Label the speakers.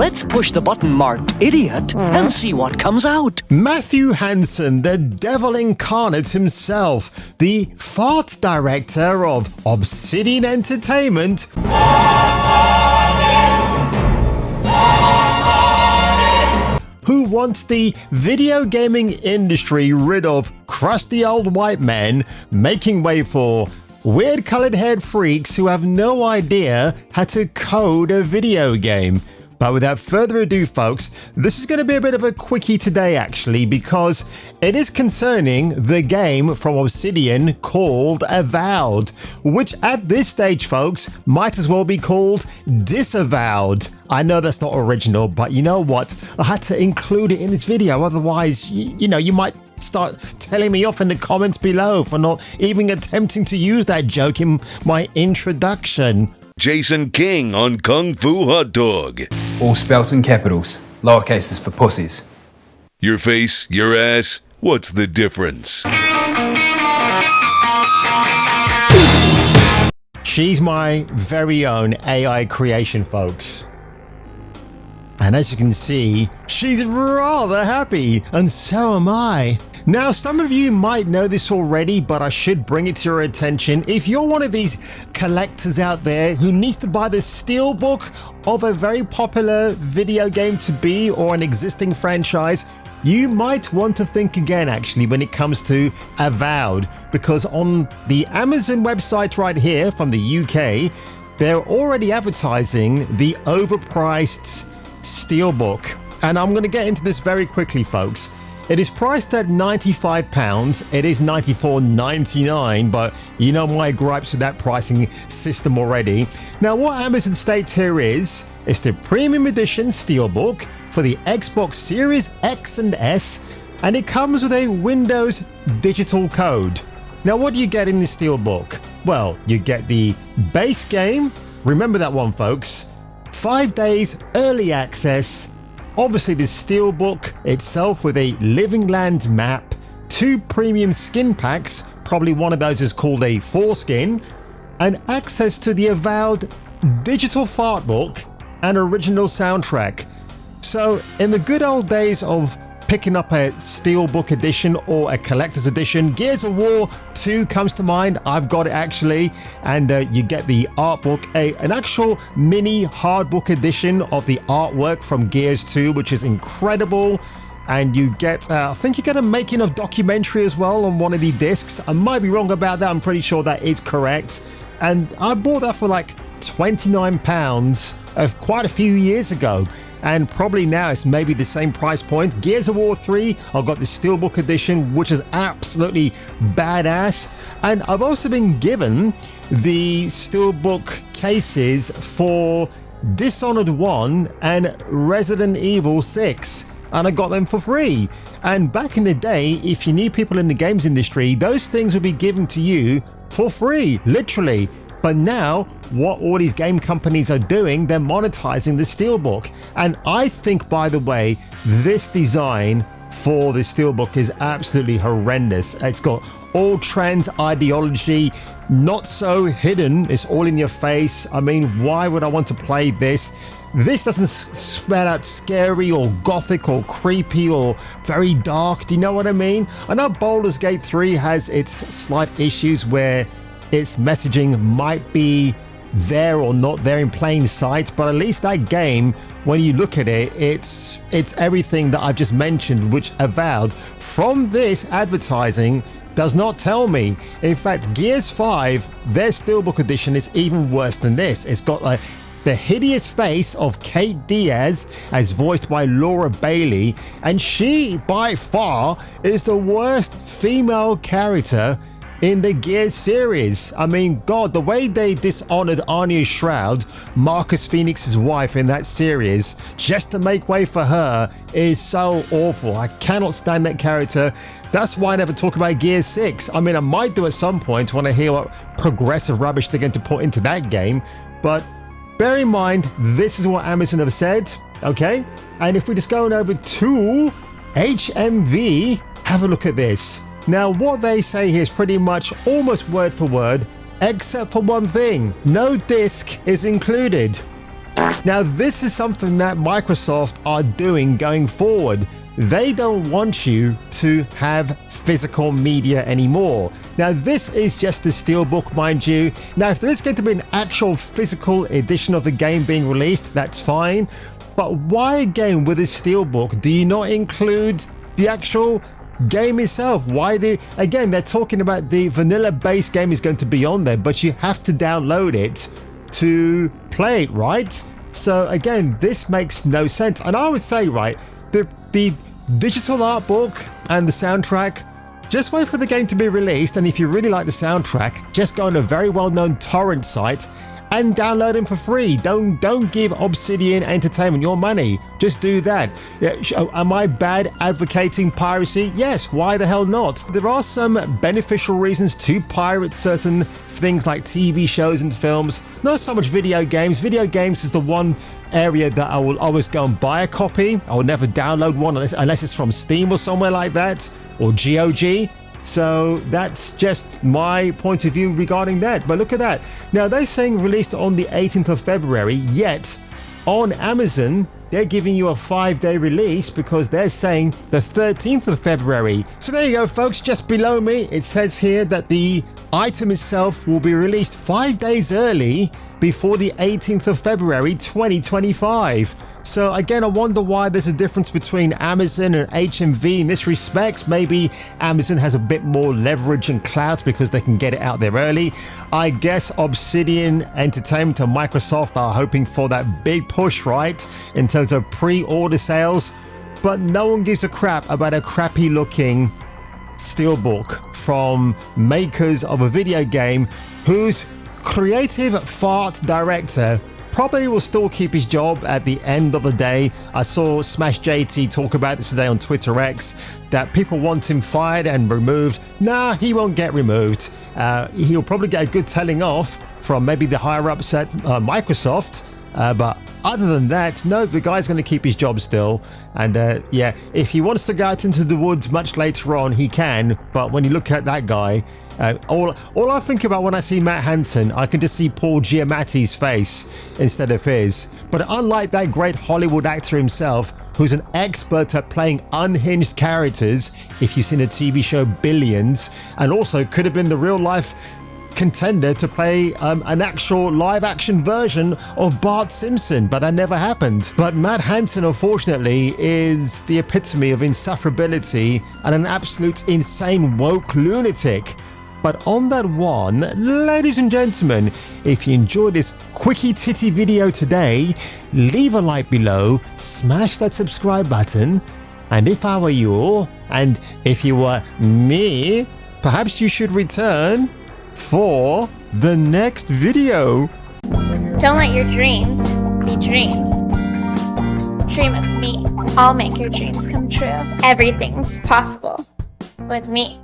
Speaker 1: Let's push the button marked idiot and see what comes out.
Speaker 2: Matthew Hansen, the devil incarnate himself, the fart director of Obsidian Entertainment, who wants the video gaming industry rid of crusty old white men, making way for weird colored haired freaks who have no idea how to code a video game. But without further ado, folks, this is going to be a bit of a quickie today, actually, because it is concerning the game from Obsidian called Avowed, which at this stage, folks, might as well be called Disavowed. I know that's not original, but you know what? I had to include it in this video, otherwise, you might start telling me off in the comments below for not even attempting to use that joke in my introduction.
Speaker 3: Jason King on Kung Fu Hot Dog.
Speaker 4: All spelt in capitals. Lowercase is for pussies.
Speaker 3: Your face, your ass, what's the difference?
Speaker 2: She's my very own AI creation, folks. And as you can see, she's rather happy, and so am I. Now, some of you might know this already, but I should bring it to your attention. If you're one of these collectors out there who needs to buy the steelbook of a very popular video game to be or an existing franchise, you might want to think again, actually, when it comes to Avowed, because on the Amazon website right here from the UK, they're already advertising the overpriced steelbook. And I'm going to get into this very quickly, folks. It is priced at £95. It is $94.99, but you know my gripes with that pricing system already. Now, what Amazon states here is the premium edition steelbook for the Xbox Series X and S, and it comes with a Windows digital code. Now, what do you get in the steelbook? Well, you get the base game. Remember that one, folks. 5 days early access. Obviously, the steelbook itself with a Living Land map, 2 premium skin packs, probably one of those is called a foreskin, and access to the Avowed digital fart book and original soundtrack. So, in the good old days of picking up a steelbook edition or a collector's edition, Gears of War 2 comes to mind. I've got it actually, and you get the art book, an actual mini hard book edition of the artwork from Gears 2, which is incredible. And you get, I think you get a making of documentary as well on one of the discs. I might be wrong about that. I'm pretty sure that is correct. And I bought that for like £29 of quite a few years ago. And probably now it's maybe the same price point. Gears of War 3, I've got the Steelbook edition, which is absolutely badass. And I've also been given the Steelbook cases for Dishonored 1 and Resident Evil 6. And I got them for free. And back in the day, if you knew people in the games industry, those things would be given to you for free, literally. But now, what all these game companies are doing, they're monetizing the Steelbook. And I think, by the way, this design for the Steelbook is absolutely horrendous. It's got all trans ideology, not so hidden. It's all in your face. I mean, why would I want to play this? This doesn't spell out scary or gothic or creepy or very dark. Do you know what I mean? I know Baldur's Gate 3 has its slight issues where its messaging might be there or not there in plain sight, but at least that game, when you look at it, it's everything that I've just mentioned, which Avowed from this advertising does not tell me. In fact, Gears 5, their Steelbook edition is even worse than this. It's got like the hideous face of Kate Diaz, as voiced by Laura Bailey, and she, by far, is the worst female character in the Gears series. I mean, God, the way they dishonored Anya Shroud, Marcus Phoenix's wife in that series, just to make way for her is so awful. I cannot stand that character. That's why I never talk about Gears 6. I mean, I might do at some point when I hear what progressive rubbish they're going to put into that game, but bear in mind, this is what Amazon have said, okay? And if we just go on over to HMV, have a look at this. Now, what they say here is pretty much almost word for word, except for one thing. No disc is included. Now, this is something that Microsoft are doing going forward. They don't want you to have physical media anymore. Now, this is just the SteelBook, mind you. Now, if there is going to be an actual physical edition of the game being released, that's fine. But why again with this SteelBook do you not include the actual game itself? Why again, they're talking about the vanilla base game is going to be on there, but you have to download it to play it, right? So again, this makes no sense. And I would say, right, the digital art book and the soundtrack, just wait for the game to be released, and if you really like the soundtrack, just go on a very well-known torrent site and download them for free. Don't give Obsidian Entertainment your money. Just do that. Am I bad advocating piracy? Yes, why the hell not? There are some beneficial reasons to pirate certain things like TV shows and films. Not so much video games. Video games is the one area that I will always go and buy a copy. I will never download one unless it's from Steam or somewhere like that, or GOG. So that's just my point of view regarding that. But look at that. Now they're saying released on the 18th of February, yet on Amazon, they're giving you a 5-day release because they're saying the 13th of February. So there you go, folks. Just below me, it says here that the item itself will be released 5 days early before the 18th of February 2025. So again, I wonder why there's a difference between Amazon and HMV in this respect. Maybe Amazon has a bit more leverage and clout because they can get it out there early. I guess Obsidian Entertainment and Microsoft are hoping for that big push, right, in terms of pre-order sales. But no one gives a crap about a crappy looking SteelBook from makers of a video game whose creative fart director probably will still keep his job at the end of the day. I saw Smash JT talk about this today on Twitter X, that people want him fired and removed. Nah, he won't get removed. He'll probably get a good telling off from maybe the higher ups at Microsoft. But other than that, no, the guy's going to keep his job still. And yeah, if he wants to go out into the woods much later on, he can. But when you look at that guy, all I think about when I see Matt Hansen, I can just see Paul Giamatti's face instead of his. But unlike that great Hollywood actor himself, who's an expert at playing unhinged characters, if you've seen the TV show Billions, and also could have been the real life contender to play an actual live action version of Bart Simpson, but that never happened. But Matt Hansen, unfortunately, is the epitome of insufferability and an absolute insane woke lunatic. But on that one, ladies and gentlemen, if you enjoyed this quickie titty video today, leave a like below, smash that subscribe button, and if I were you, and if you were me, perhaps you should return for the next video.
Speaker 5: Don't let your dreams be dreams. Dream of me. I'll make your dreams come true. Everything's possible with me.